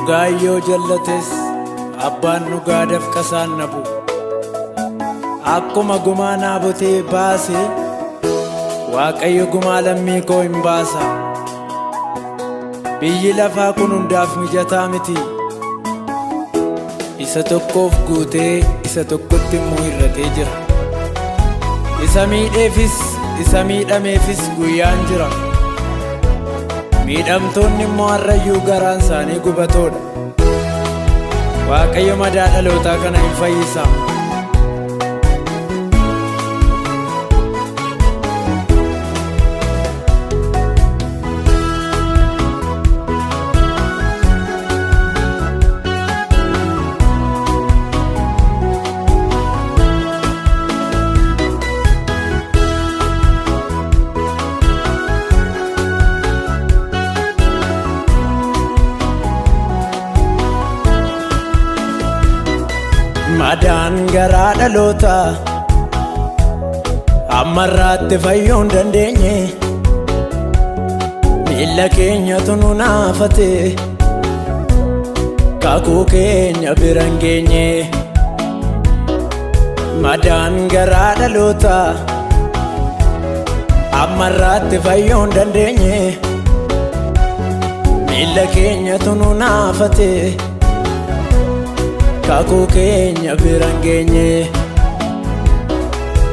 Dhugaayyo jallates abbaan dhugaadhaaf kasaan nabu. Akkuma gumaa naabotee baase Waaqayyo gumaa lammii koo hin baasa. Biyyi lafaa kun hundaaf mijataa miti. Isa tokkoof guutee isa tokkotti immoo hir'atee jira. Isa miidheefis isa miidhameefis guyyaan jira. Miidhamtoonni immoo har'ayyuu garaan isaanii gubatoodha. Waaqayyo madaa dhalootaa kana hin fayyisa. Madaan garaa dhalootaa ammarraatti fayyuu hin dandeenye. Miilla keenyatu nu naafate kakuu keenya bira hin geenye. Madaan garaa dhalootaa ammarraatti fayyuu hin dandeenye. Miilla keenyatu nu naafate kakuu keenya bira hin geenye.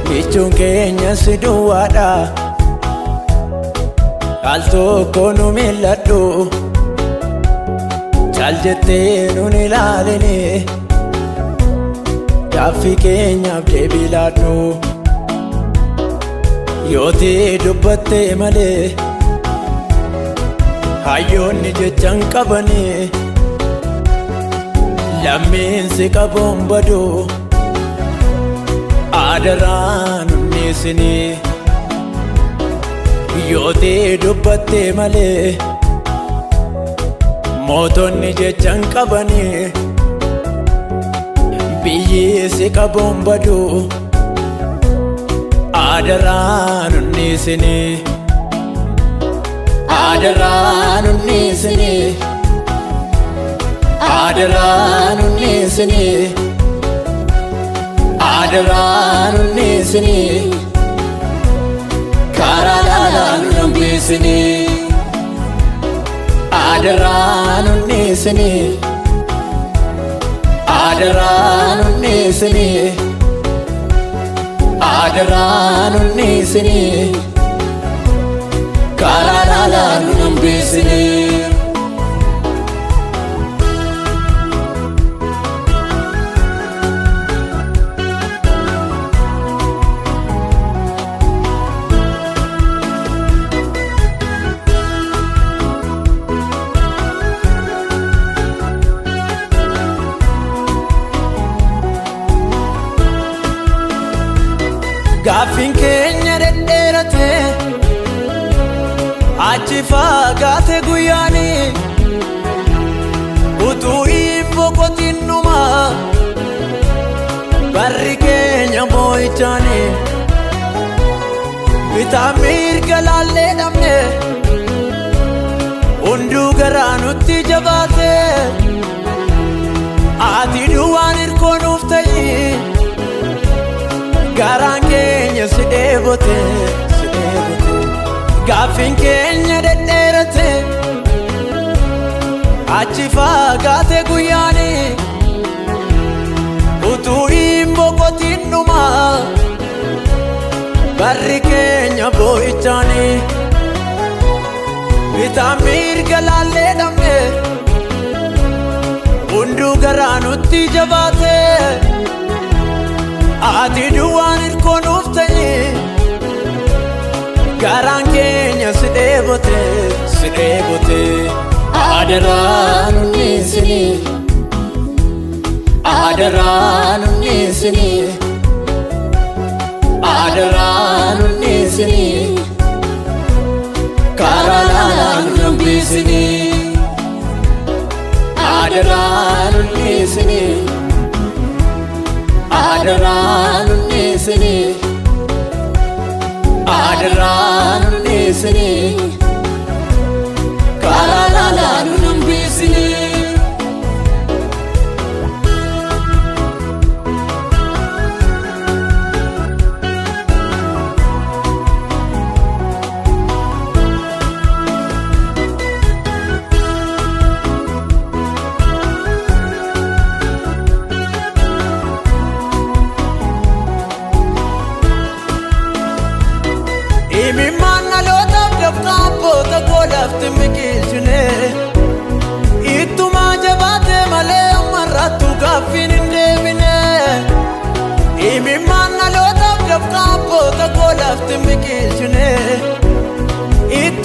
Michuun keenya si duwwaadha al tokko nu milladhu. Caal jettee nun ilaaline gaaffii keenyaaf deebii laadhu. Yooti dubbatte malee hayyoonni jechan qabani. Lammiin si qabuun badu aadaraan hunneessini. Yooti dubbatte malee mootonni jechan qabani. Biyyi si qabuun badu aadaraan hunneessini. Aadaraan hunneessini. Aadaraan hunneessini. Aadaraan hunneessini. Karaa laalaan nu hambisini. Aadaraan hunneessini. Aadaraan hunneessini. Aadaraan hunneessini. Karaa laalaan nu hambisini. Gaaffiin keenya dhedheerate achi fagaate guyyaani. Utuu hin boqotin dhuma barri keenya boo'ichaani. Bitaa mirga laallee dhabne hunduu garaa nutti jabaate. Ati duwwaan hirkoo nuuf ta'i garaan keenya si dheebote. Gaaffiin keenya dhedheerate achi fagaate guyyaani. Utuu hin boqotin dhuma barri keenya boo'ichaani. Bitaa mirga laallee dhabne hunduu garaa nutti jabaate. Ati duwwaan hirkoo nuuf ta'i garaan keenya si dheebote. Aadaraan hunneessini. Aadaraan hunneessini. Aadaraan hunneessini. Karaa laalaan nu hambisini. Aadaraan hunneessini. Aadaraan hunneessini. Aadaraan hunneessini. Karaa laalaan nu hambisini.